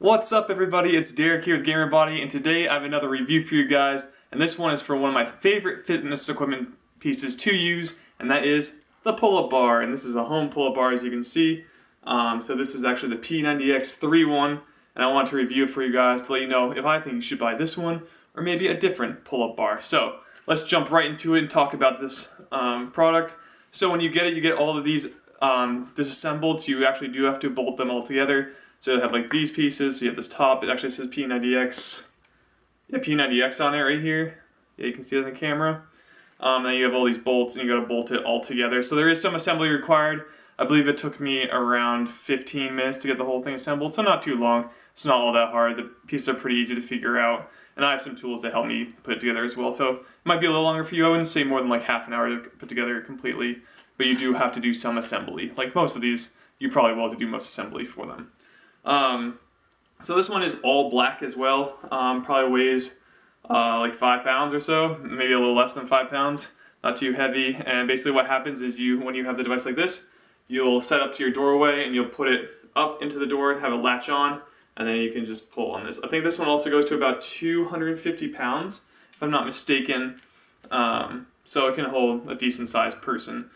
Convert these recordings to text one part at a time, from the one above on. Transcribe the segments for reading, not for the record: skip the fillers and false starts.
What's up everybody, it's Derek here with GamerBody, and today I have another review for you guys, and this one is for one of my favorite fitness equipment pieces to use, and that is the pull-up bar. And this is a home pull-up bar, as you can see. So this is actually the P90X 3-1, and I want to review it for you guys to let you know if I think you should buy this one or maybe a different pull-up bar. So let's jump right into it and talk about this product. So when you get it, you get all of these disassembled, so you actually do have to bolt them all together. So you have like these pieces, so you have this top, it actually says P90X, P90X on it right here. Yeah, you can see it in the camera. And then you have all these bolts and you gotta bolt it all together. So there is some assembly required. I believe it took me around 15 minutes to get the whole thing assembled, so not too long. It's not all that hard. The pieces are pretty easy to figure out. And I have some tools to help me put it together as well. So it might be a little longer for you. I wouldn't say more than like half an hour to put together completely, but you do have to do some assembly. Like most of these, you probably will have to do most assembly for them. So this one is all black as well. Probably weighs like 5 pounds or so, maybe a little less than 5 pounds, not too heavy. And basically what happens is when you have the device like this, you'll set up to your doorway and you'll put it up into the door, have a latch on, and then you can just pull on this. I think this one also goes to about 250 pounds, if I'm not mistaken. So it can hold a decent sized person.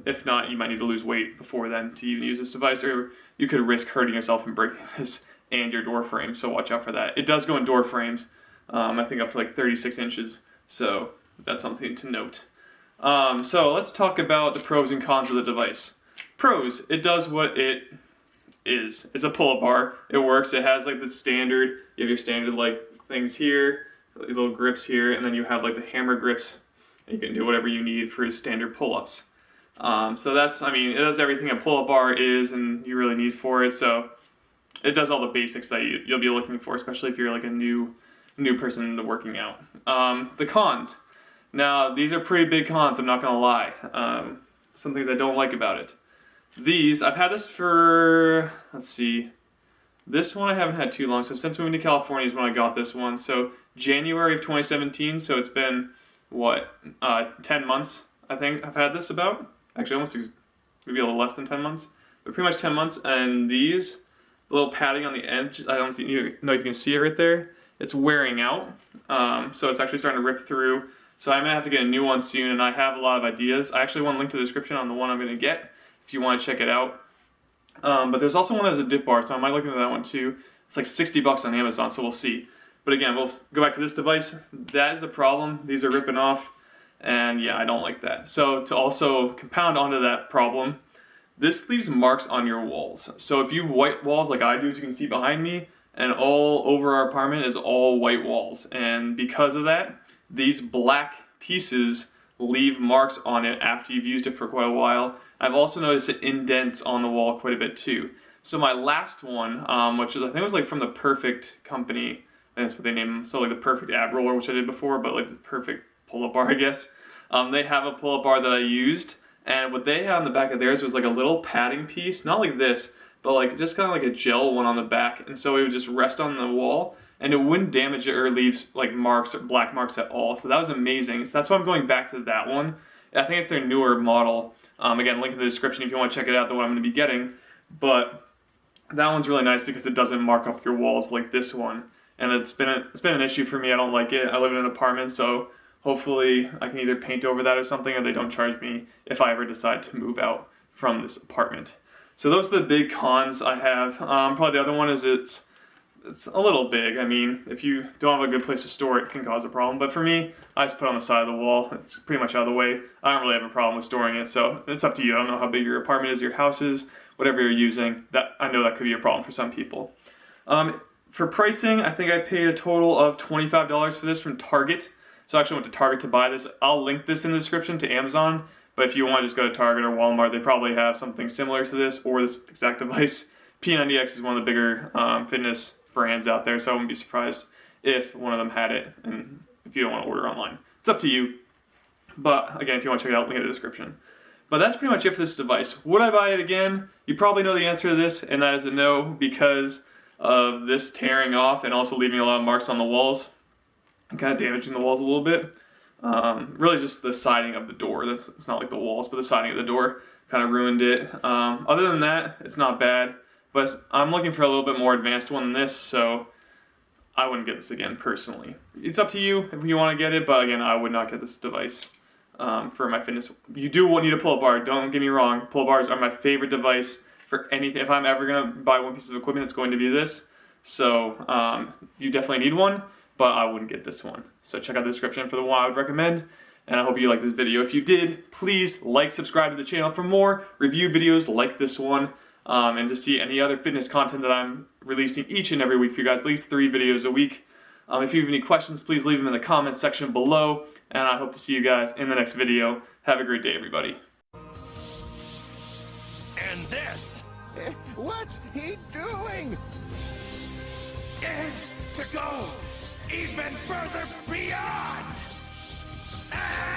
If not, you might need to lose weight before then to even use this device, or you could risk hurting yourself and breaking this and your door frame, so watch out for that. It does go in door frames, I think up to like 36 inches, so that's something to note. So let's talk about the pros and cons of the device. Pros, it does what it is. It's a pull-up bar. It works. It has like the standard, you have your standard like things here, little grips here, and then you have like the hammer grips, and you can do whatever you need for standard pull-ups. So that's, I mean, it does everything a pull-up bar is and you really need for it, so it does all the basics that you'll be looking for, especially if you're like a new person into working out. The cons. Now, these are pretty big cons, I'm not going to lie. Some things I don't like about it. These, I've had this for, let's see, this one I haven't had too long, so since moving to California is when I got this one, so January of 2017, so it's been, what, 10 months, I think I've had this about? Actually, almost maybe a little less than 10 months, but pretty much 10 months. And these, the little padding on the edge, I don't know if you can see it right there. It's wearing out, so it's actually starting to rip through. So I might have to get a new one soon, and I have a lot of ideas. I actually want to link to the description on the one I'm going to get if you want to check it out. But there's also one that has a dip bar, so I might look into that one too. It's like 60 bucks on Amazon, so we'll see. But again, we'll go back to this device. That is the problem. These are ripping off. And yeah, I don't like that. So to also compound onto that problem, this leaves marks on your walls. So if you have white walls like I do, as you can see behind me, and all over our apartment is all white walls. And because of that, these black pieces leave marks on it after you've used it for quite a while. I've also noticed it indents on the wall quite a bit too. So my last one, which is, I think it was like from the Perfect company, and that's what they named them. So like the Perfect ab roller, which I did before, but like the Perfect pull-up bar, I guess. They have a pull-up bar that I used, and what they had on the back of theirs was like a little padding piece, not like this, but like just kind of like a gel one on the back, and so it would just rest on the wall, and it wouldn't damage it or leave like marks or black marks at all. So that was amazing. So that's why I'm going back to that one. I think it's their newer model. Again, link in the description if you want to check it out, the one I'm going to be getting. But that one's really nice because it doesn't mark up your walls like this one, and it's been an issue for me. I don't like it. I live in an apartment, so hopefully I can either paint over that or something, or they don't charge me if I ever decide to move out from this apartment. So those are the big cons I have. Probably the other one is it's a little big. I mean, if you don't have a good place to store it, it can cause a problem. But for me, I just put it on the side of the wall. It's pretty much out of the way. I don't really have a problem with storing it, so it's up to you. I don't know how big your apartment is, your house is, whatever you're using. I know that could be a problem for some people. For pricing, I think I paid a total of $25 for this from Target. So I actually went to Target to buy this. I'll link this in the description to Amazon, but if you want to just go to Target or Walmart, they probably have something similar to this or this exact device. P90X is one of the bigger fitness brands out there, so I wouldn't be surprised if one of them had it, and if you don't want to order online. It's up to you, but again, if you want to check it out, link in the description. But that's pretty much it for this device. Would I buy it again? You probably know the answer to this, and that is a no, because of this tearing off and also leaving a lot of marks on the walls and kind of damaging the walls a little bit. Really just the siding of the door. It's not like the walls, but the siding of the door kind of ruined it. Other than that, it's not bad. but I'm looking for a little bit more advanced one than this, so I wouldn't get this again personally. It's up to you if you want to get it, but again, I would not get this device for my fitness. You do need a pull-up bar, don't get me wrong. Pull-up bars are my favorite device for anything. If I'm ever going to buy one piece of equipment, it's going to be this. So you definitely need one, but I wouldn't get this one. So check out the description for the one I would recommend, and I hope you liked this video. If you did, please like, subscribe to the channel for more review videos like this one, and to see any other fitness content that I'm releasing each and every week for you guys, at least 3 videos a week. If you have any questions, please leave them in the comments section below, and I hope to see you guys in the next video. Have a great day, everybody. And this What's he doing? is to go even further beyond. Ah!